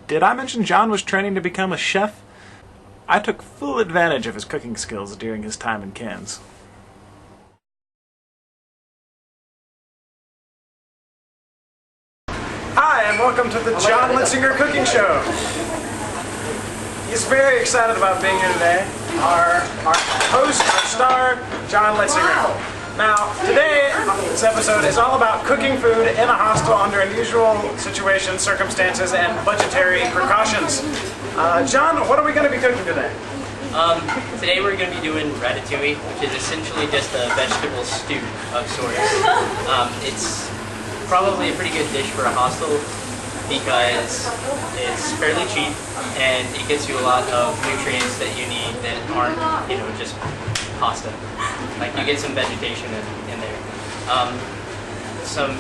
Did I mention John was training to become a chef? I took full advantage of his cooking skills during his time in Cairns. Hi, and welcome to the John Litzinger Cooking Show. He's very excited about being here today. Our host, our star, John Litzinger. Now, today, this episode is all about cooking food in a hostel under unusual situations, circumstances, and budgetary precautions. John, what are we going to be cooking today? Today we're going to be doing ratatouille, which is essentially just a vegetable stew of sorts. It's probably a pretty good dish for a hostel because it's fairly cheap and it gets you a lot of nutrients that you need that aren't, just pasta. Like you get some vegetation in there. Some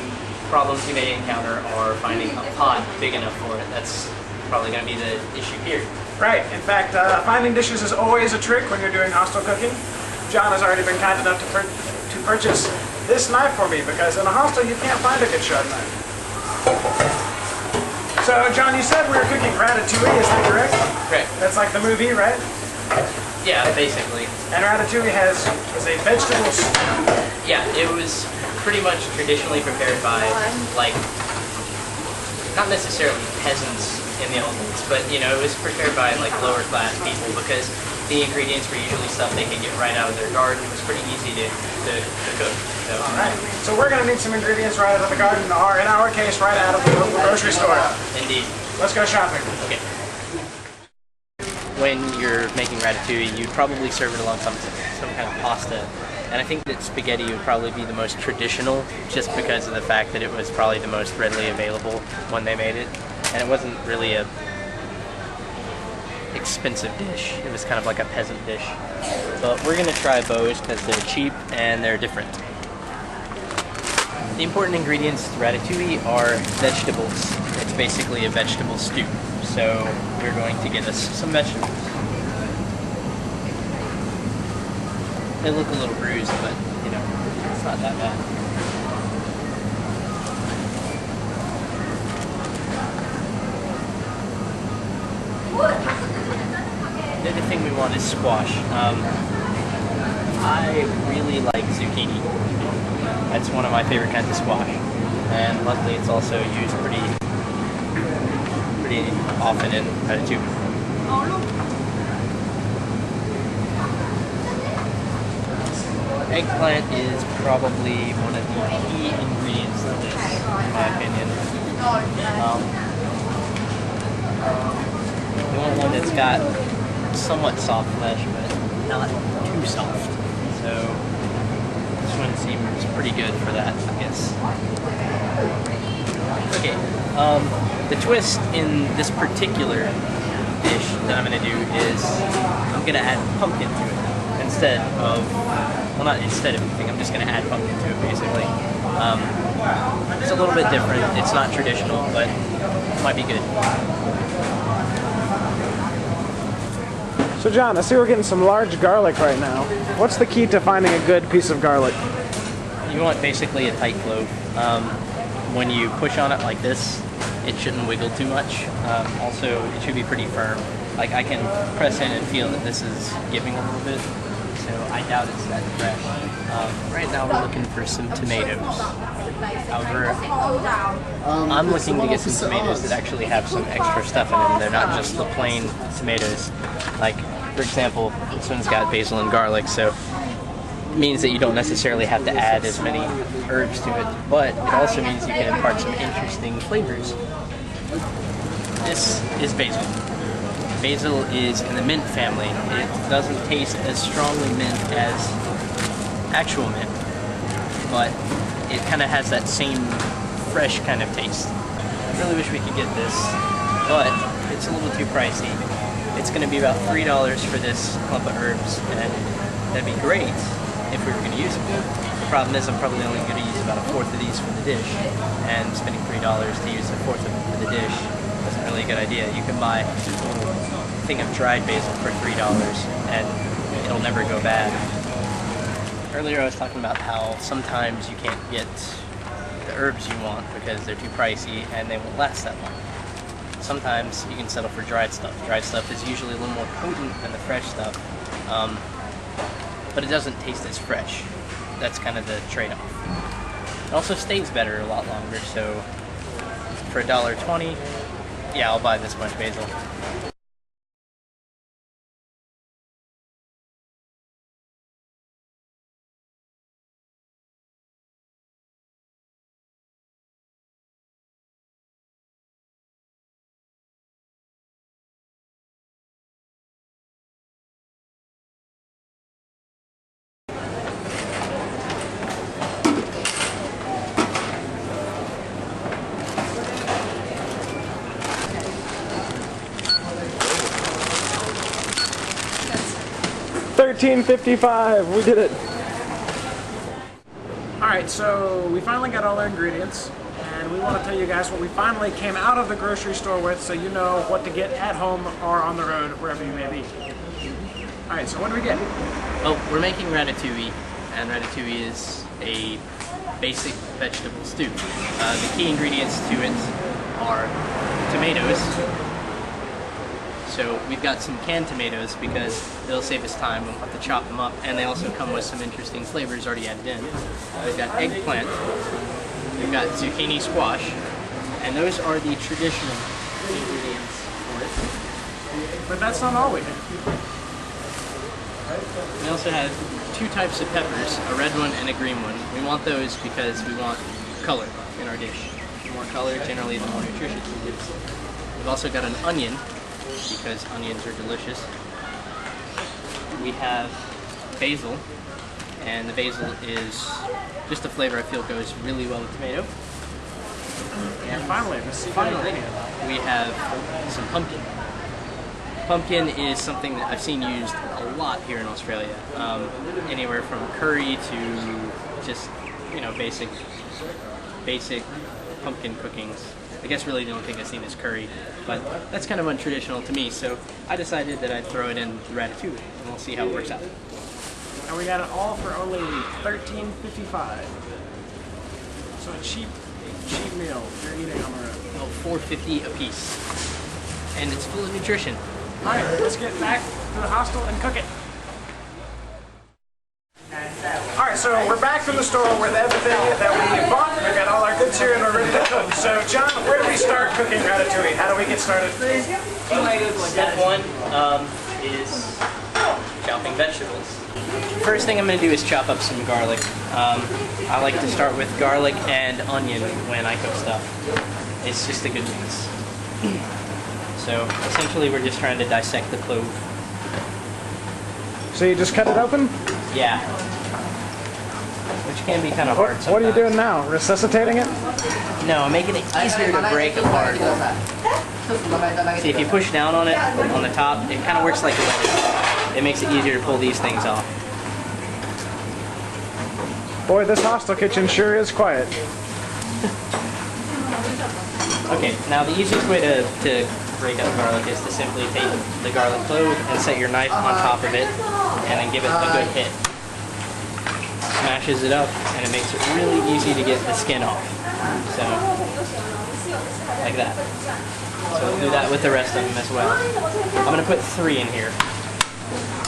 problems you may encounter are finding a pot big enough for it. That's probably going to be the issue here. Right. In fact, finding dishes is always a trick when you're doing hostel cooking. John has already been kind enough to purchase this knife for me because in a hostel you can't find a good sharp knife. So, John, you said we were cooking ratatouille, is that correct? Correct. That's like the movie, right? Yeah, basically. And ratatouille is a vegetable stew. Yeah, it was pretty much traditionally prepared by, not necessarily peasants in the old days, but, it was prepared by, lower class people because the ingredients were usually stuff they could get right out of their garden. It was pretty easy to cook. So. All right. So we're going to need some ingredients right out of the garden, or in our case, right out of the local grocery store. Indeed. Let's go shopping. Okay. When you're making ratatouille, you'd probably serve it along some kind of pasta. And I think that spaghetti would probably be the most traditional, just because of the fact that it was probably the most readily available when they made it. And it wasn't really a expensive dish. It was kind of like a peasant dish. But we're going to try both because they're cheap and they're different. The important ingredients to ratatouille are vegetables. It's basically a vegetable stew. So we're going to get us some vegetables. They look a little bruised, but it's not that bad. The other thing we want is squash. I really like zucchini. That's one of my favorite kinds of squash. And luckily it's also used pretty often in ratatouille. Eggplant is probably one of the key ingredients to this, in my opinion. You want one that's got somewhat soft flesh, but not too soft. So this one seems pretty good for that, I guess. Okay, the twist in this particular dish that I'm going to do is I'm going to add pumpkin to it instead of, well, not instead of anything, I'm just going to add pumpkin to it basically. It's a little bit different, it's not traditional, but it might be good. So John, I see we're getting some large garlic right now. What's the key to finding a good piece of garlic? You want basically a tight clove. When you push on it like this, it shouldn't wiggle too much. Also, it should be pretty firm. Like I can press in and feel that this is giving a little bit, so I doubt it's that fresh. Right now we're looking for some tomatoes. However, I'm looking to get some tomatoes that actually have some extra stuff in them. They're not just the plain tomatoes. Like, for example, this one's got basil and garlic, so it means that you don't necessarily have to add as many herbs to it, but it also means you can impart some interesting flavors. This is basil. Basil is in the mint family. It doesn't taste as strongly mint as actual mint, but it kind of has that same fresh kind of taste. I really wish we could get this, but it's a little too pricey. It's going to be about $3 for this clump of herbs, and that'd be great if we were going to use them. The problem is I'm probably only going to use about a fourth of these for the dish, and spending $3 to use a fourth of it for the dish isn't really a good idea. You can buy a thing of dried basil for $3, and it'll never go bad. Earlier I was talking about how sometimes you can't get the herbs you want because they're too pricey and they won't last that long. sometimes you can settle for dried stuff. Dried stuff is usually a little more potent than the fresh stuff, but it doesn't taste as fresh. That's kind of the trade-off. It also stays better a lot longer, so for $1.20, yeah, I'll buy this much basil. $13.55. We did it. Alright, so we finally got all our ingredients, and we want to tell you guys what we finally came out of the grocery store with, so you know what to get at home or on the road, wherever you may be. Alright, so what do we get? Oh, we're making ratatouille, and ratatouille is a basic vegetable stew. The key ingredients to it are tomatoes. So we've got some canned tomatoes because it'll save us time. We won't have to chop them up, and they also come with some interesting flavors already added in. We've got eggplant, we've got zucchini squash, and those are the traditional ingredients for it. But that's not all we have. We also have two types of peppers, a red one and a green one. We want those because we want color in our dish. The more color, generally, the more nutritious it is. We've also got an onion, because onions are delicious. We have basil, and the basil is just a flavor I feel goes really well with tomato. And finally, we have some pumpkin. Pumpkin is something that I've seen used a lot here in Australia. Anywhere from curry to just, you know, basic pumpkin cookings. I guess really the only thing I've seen is curry, but that's kind of untraditional to me, so I decided that I'd throw it in the ratatouille, and we'll see how it works out. And we got it all for only $13.55. So a cheap meal if you're eating on the road. Oh, $4.50 a piece. And it's full of nutrition. Alright, let's get back to the hostel and cook it. Alright, so we're back from the store with everything that we bought. We've got all our goods here and we're ready to cook. So John, where do we start cooking ratatouille? How do we get started? Step one is chopping vegetables. First thing I'm going to do is chop up some garlic. I like to start with garlic and onion when I cook stuff. It's just a good mix. So essentially we're just trying to dissect the clove. So you just cut it open? Yeah. Which can be kind of hard sometimes. What are you doing now? Resuscitating it? No, I'm making it easier to break apart. See, if you push down on it, on the top, it kind of works like a lettuce. It makes it easier to pull these things off. Boy, this hostel kitchen sure is quiet. Okay, now the easiest way to break up garlic is to simply take the garlic clove and set your knife on top of it and then give it a good hit. Smashes it up and it makes it really easy to get the skin off. So, like that. So we'll do that with the rest of them as well. I'm going to put 3 in here.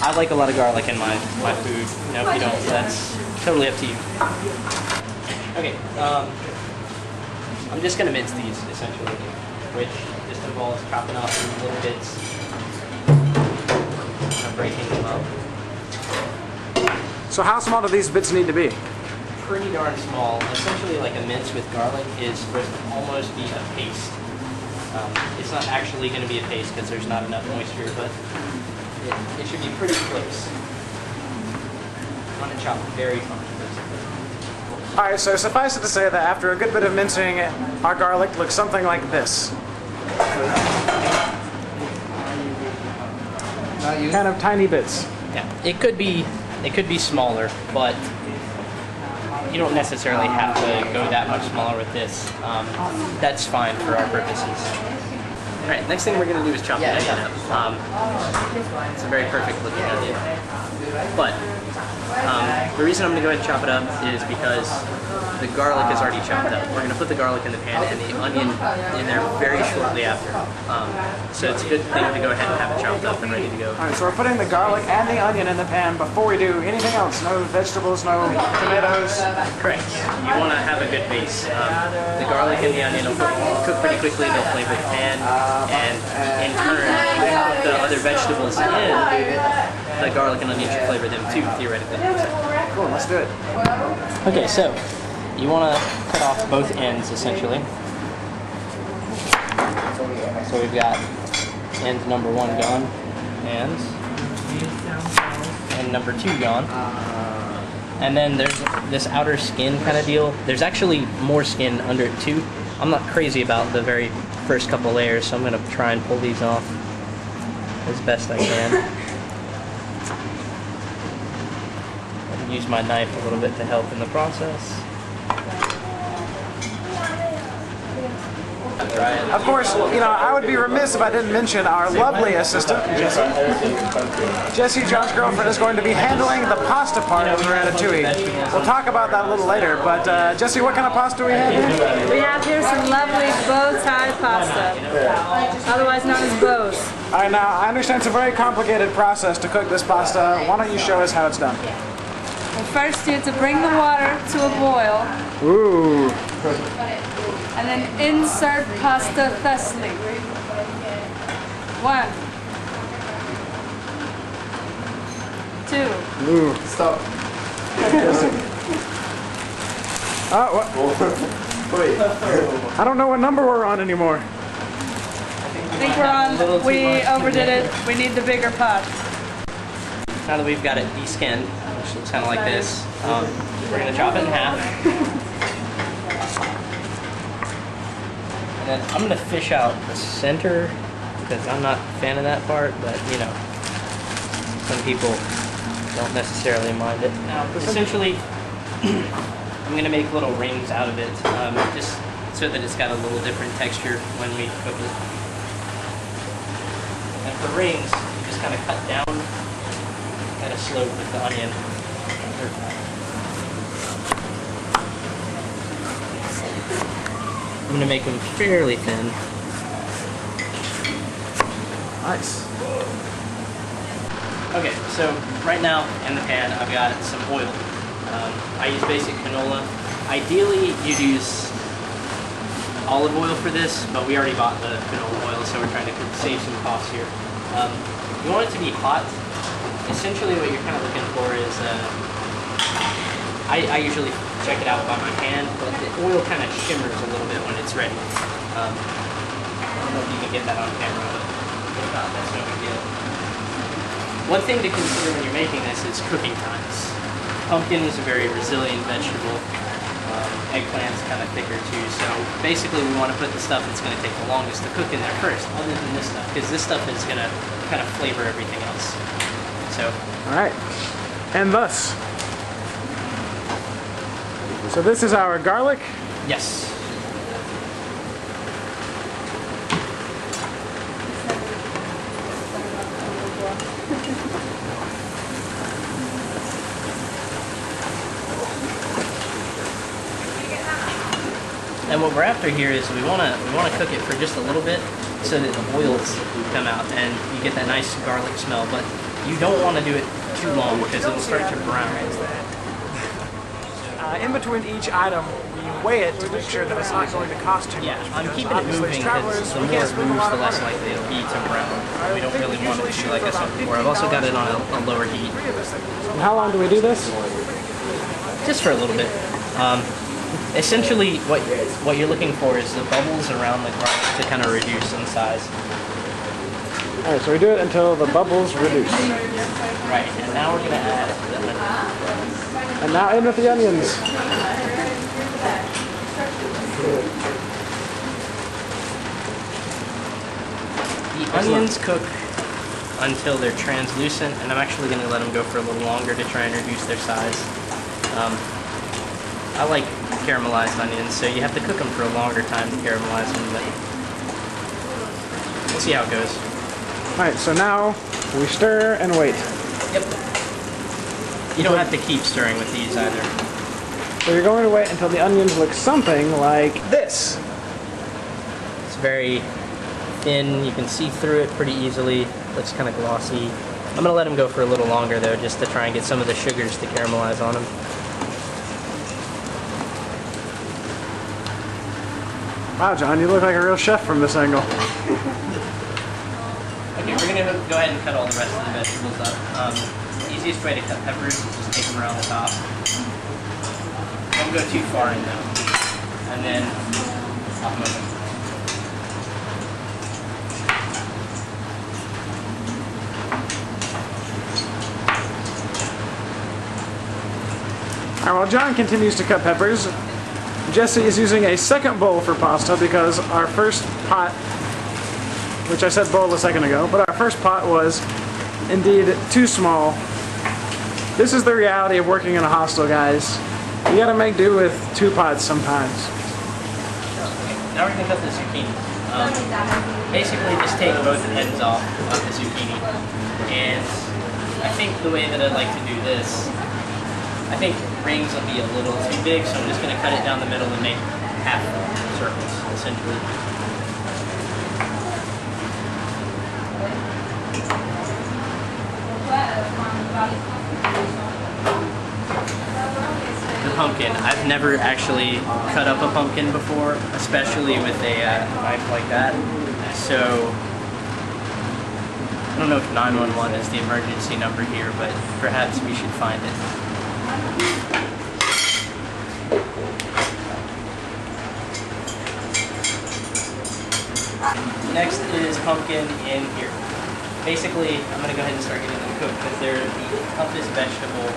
I like a lot of garlic in my food. You know, if you don't, that's totally up to you. Okay, I'm just going to mince these, essentially, which just involves chopping off in little bits and breaking them up. So how small do these bits need to be? Pretty darn small. Essentially, like a mince with garlic is supposed to almost be a paste. It's not actually going to be a paste because there's not enough moisture, but it should be pretty close. I want to chop very fine. Alright, so suffice it to say that after a good bit of mincing, our garlic looks something like this. Kind of tiny bits. Yeah, it could be smaller, but you don't necessarily have to go that much smaller with this. That's fine for our purposes. Alright, next thing we're going to do is chop the onion up. It's a very perfect looking onion. But The reason I'm going to go ahead and chop it up is because the garlic is already chopped up. We're going to put the garlic in the pan and the onion in there very shortly after. So it's a good thing to go ahead and have it chopped up and ready to go. Alright, so we're putting the garlic and the onion in the pan before we do anything else. No vegetables, no tomatoes. Correct. You want to have a good base. The garlic and the onion will cook pretty quickly. They'll flavor the pan, and in turn, you put the other vegetables in. The garlic and onion should flavor them too, theoretically. Cool, let's do it. Okay, so you want to cut off both ends essentially. So we've got end number 1 gone, and end number 2 gone. And then there's this outer skin kind of deal. There's actually more skin under it too. I'm not crazy about the very first couple layers, so I'm going to try and pull these off as best I can. And use my knife a little bit to help in the process. Of course, you know, I would be remiss if I didn't mention our lovely assistant, Jessie. Jessie, John's girlfriend, is going to be handling the pasta part of the ratatouille. We'll talk about that a little later, but Jessie, what kind of pasta do we have here? We have here some lovely bow tie pasta, otherwise known as bows. All right, now, I understand it's a very complicated process to cook this pasta. Why don't you show us how it's done? Well, first you have to bring the water to a boil. Ooh. And then insert pasta thusly. 1, 2. Ooh. Stop. Oh, what? I don't know what number we're on anymore. I think we're on, we overdid it. We need the bigger pot. Now that we've got it deskinned, which looks kind of like this, we're going to chop it in half. And then I'm going to fish out the center, because I'm not a fan of that part, but you know, some people don't necessarily mind it. Now, essentially, I'm going to make little rings out of it, just so that it's got a little different texture when we cook it. And for rings, you just kind of cut down at a slope with the onion. I'm going to make them fairly thin. Nice. Okay, so right now in the pan I've got some oil. I use basic canola. Ideally you'd use olive oil for this, but we already bought the canola oil, so we're trying to save some costs here. You want it to be hot. Essentially what you're kind of looking for is, I usually check it out by my hand, but the oil kind of shimmers a little bit when it's ready. I don't know if you can get that on camera, but that's no big deal. One thing to consider when you're making this is cooking times. Pumpkin is a very resilient vegetable. Eggplant's kind of thicker too, so basically we want to put the stuff that's going to take the longest to cook in there first, other than this stuff, because this stuff is going to kind of flavor everything else. So. All right. And thus. So this is our garlic. Yes. And what we're after here is we want to cook it for just a little bit so that the oils come out and you get that nice garlic smell. But you don't want to do it too long because it'll start to brown. In between each item, we weigh it to make sure that it's not going to cost too much. Yeah, I'm keeping it moving because the more it moves, the less likely it'll be to brown. We don't really want it to be like I said before. I've also got it on a lower heat. And how long do we do this? Just for a little bit. Essentially, what you're looking for is the bubbles around the garlic to kind of reduce in size. All right, so we do it until the bubbles reduce. Right, and now we're going to add the onion. And now in with the onions. The onions cook until they're translucent, and I'm actually going to let them go for a little longer to try and reduce their size. I like caramelized onions, so you have to cook them for a longer time to caramelize them, but we'll see how it goes. All right, so now we stir and wait. Yep. You don't have to keep stirring with these either. So you're going to wait until the onions look something like this. It's very thin. You can see through it pretty easily. Looks kind of glossy. I'm gonna let them go for a little longer though, just to try and get some of the sugars to caramelize on them. Wow, John, you look like a real chef from this angle. Okay, we're gonna go ahead and cut all the rest of the vegetables up. The easiest way to cut peppers is just take them around the top. Don't go too far in though. And then pop them open. Alright, while John continues to cut peppers, Jesse is using a second bowl for pasta because our first pot, which I said bowl a second ago, but our first pot was indeed too small. This is the reality of working in a hostel, guys. You gotta make do with 2 pots sometimes. Now we're gonna cut the zucchini. Basically just take both ends off of the zucchini. And I think the way that I'd like to do this, I think rings will be a little too big, so I'm just going to cut it down the middle and make half circles, essentially. The pumpkin. I've never actually cut up a pumpkin before, especially with a knife like that. So, I don't know if 911 is the emergency number here, but perhaps we should find it. Next is pumpkin in here. Basically, I'm going to go ahead and start getting them cooked because they're the toughest vegetable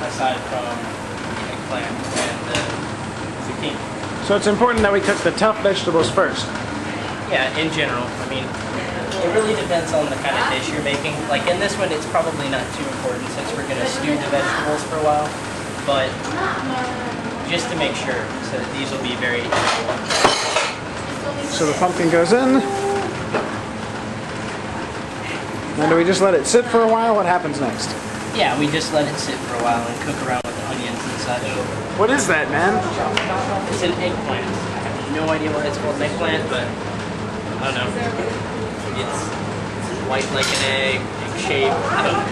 aside from the eggplant and the zucchini. So it's important that we cook the tough vegetables first. Yeah, in general. I mean, it really depends on the kind of dish you're making. Like in this one, it's probably not too important since we're going to stew the vegetables for a while. But just to make sure, so that these will be very equal. So the pumpkin goes in. Now do we just let it sit for a while? What happens next? Yeah, we just let it sit for a while and cook around with the onions and such. What is that, man? It's an eggplant. I have no idea why it's called an eggplant, but I don't know. It's white like an egg shape. I don't know.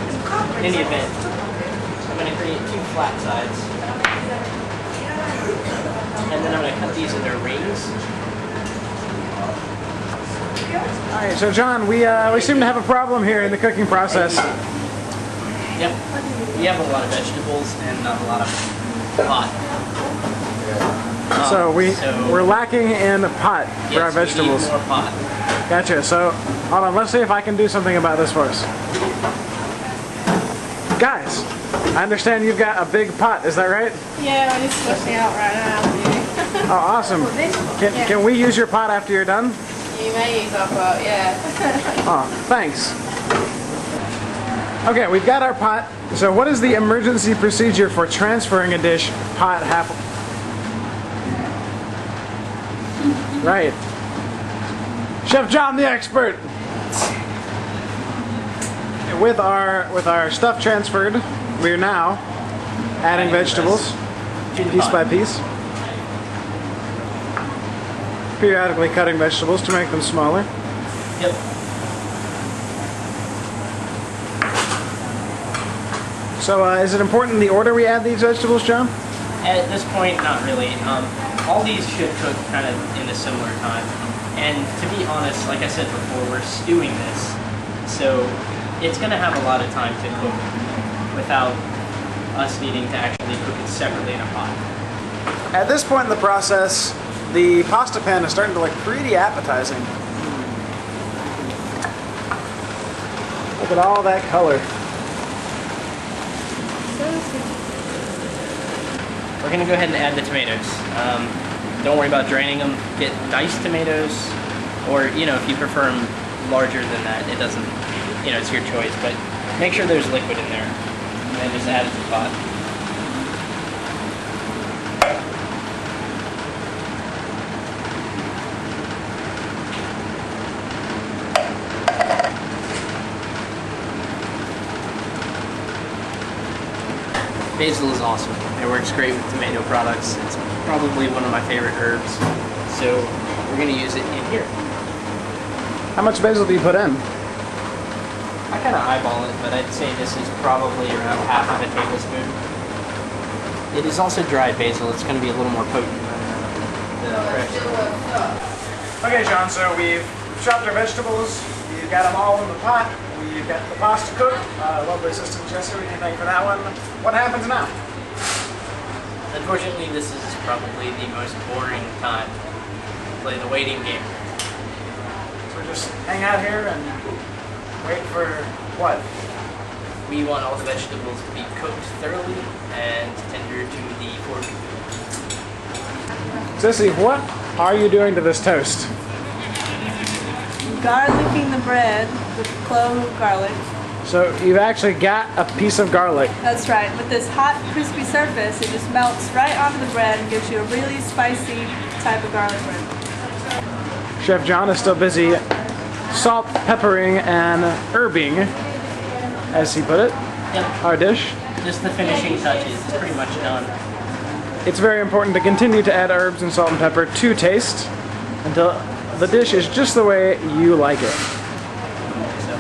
In any event, I'm going to create 2 flat sides. And then I'm going to cut these into rings. Alright, so John, we seem to have a problem here in the cooking process. Yep. We have a lot of vegetables and not a lot of pot. So we're lacking in pot for our vegetables. We need more pot. Gotcha. So hold on, let's see if I can do something about this for us. Guys, I understand you've got a big pot, is that right? Yeah, I'm just switching out right now. Oh, awesome. Can we use your pot after you're done? You may use our pot, yeah. Oh, thanks. Okay, we've got our pot. So what is the emergency procedure for transferring a dish pot half? Right. Chef John the expert. With our stuff transferred, we are now adding vegetables piece by piece. Periodically cutting vegetables to make them smaller. Yep. So is it important the order we add these vegetables, John? At this point, not really. All these should cook kind of in a similar time. And to be honest, like I said before, we're stewing this. So it's going to have a lot of time to cook without us needing to actually cook it separately in a pot. At this point in the process, the pasta pan is starting to look pretty appetizing. Look at all that color. We're going to go ahead and add the tomatoes. Don't worry about draining them. Get diced tomatoes, or if you prefer them larger than that, it doesn't, it's your choice, but make sure there's liquid in there, and then just add it to the pot. Basil is awesome. It works great with tomato products. It's probably one of my favorite herbs. So we're gonna use it in here. How much basil do you put in? I kind of eyeball it, but I'd say this is probably around half of a tablespoon. It is also dried basil. It's going to be a little more potent than the fresh. Okay, John, so we've chopped our vegetables. We've got them all in the pot. We've got the pasta cooked. Lovely assistant Jesse, we can thank for that one. What happens now? Unfortunately, this is probably the most boring time to play the waiting game. So we just hang out here and wait for what? We want all the vegetables to be cooked thoroughly and tender to the fork. Sissy, what are you doing to this toast? Garlicking the bread with a clove of garlic. So you've actually got a piece of garlic. That's right. With this hot, crispy surface, it just melts right onto the bread and gives you a really spicy type of garlic bread. Chef John is still busy salt, peppering, and herbing, as he put it, Yep. our dish. Just the finishing touches. It's pretty much done. It's very important to continue to add herbs and salt and pepper to taste until the dish is just the way you like it. So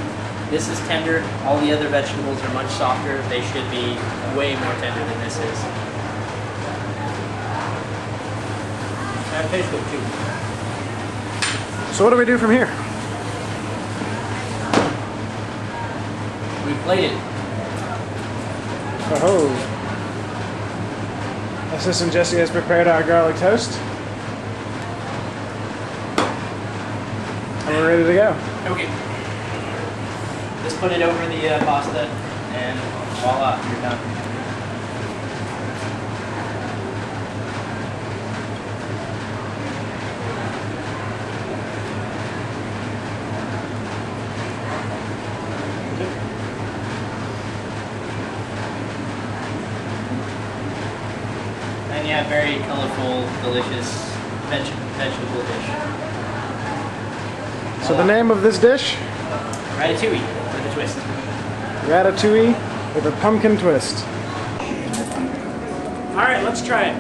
this is tender. All the other vegetables are much softer. They should be way more tender than this is. That tastes good too. So what do we do from here? We played it. Oh. Assistant Jesse has prepared our garlic toast. And we're ready to go. Okay. Just put it over the pasta and voila, you're done. And yeah, very colorful, delicious vegetable dish. So the name of this dish? Ratatouille with a twist. Ratatouille with a pumpkin twist. All right, let's try it.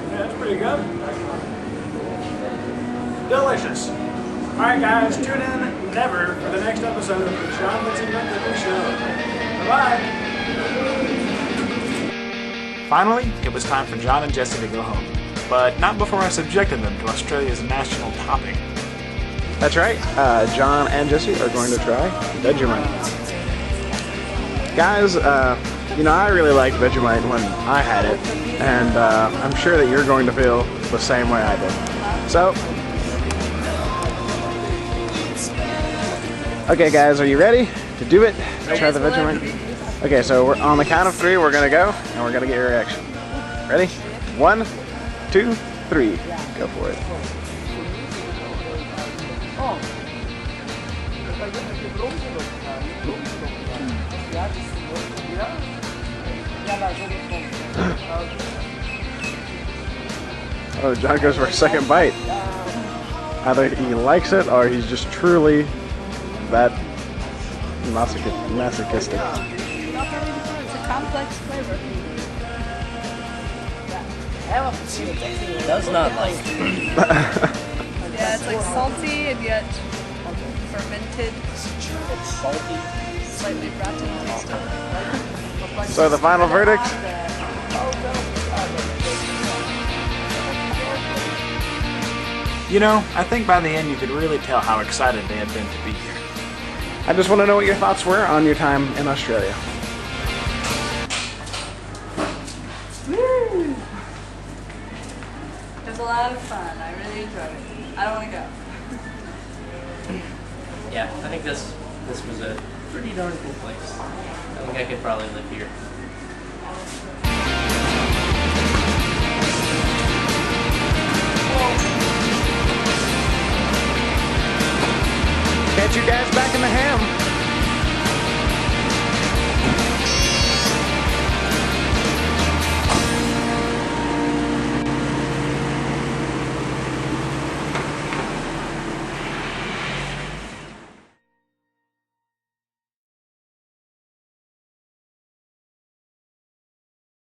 Yeah, that's pretty good. Delicious. All right, guys, tune in never for the next episode of the John Litzinger Cooking Show. Bye-bye. Finally, it was time for John and Jesse to go home. But not before I subjected them to Australia's national topping. That's right. John and Jesse are going to try Vegemite. Guys, you know, I really liked Vegemite when I had it, and I'm sure that you're going to feel the same way I did. So, okay, guys, are you ready to do it? Try the Vegemite. Okay, so we're on the count of 3. We're gonna go, and we're gonna get your reaction. Ready? 1, 2, 3. Go for it. Oh, John goes for a second bite. Either he likes it or he's just truly that masochistic. It's a complex flavor. Does not like. Yeah, it's like salty and yet fermented, It's salty. slightly rotten tasting. So the final verdict? You know, I think by the end you could really tell how excited they had been to be here. I just want to know what your thoughts were on your time in Australia. Woo! It was a lot of fun. I really enjoyed it. I don't want to go. Yeah, I think this was a pretty darn cool place. I think I could probably live here. Catch you guys back in the ham.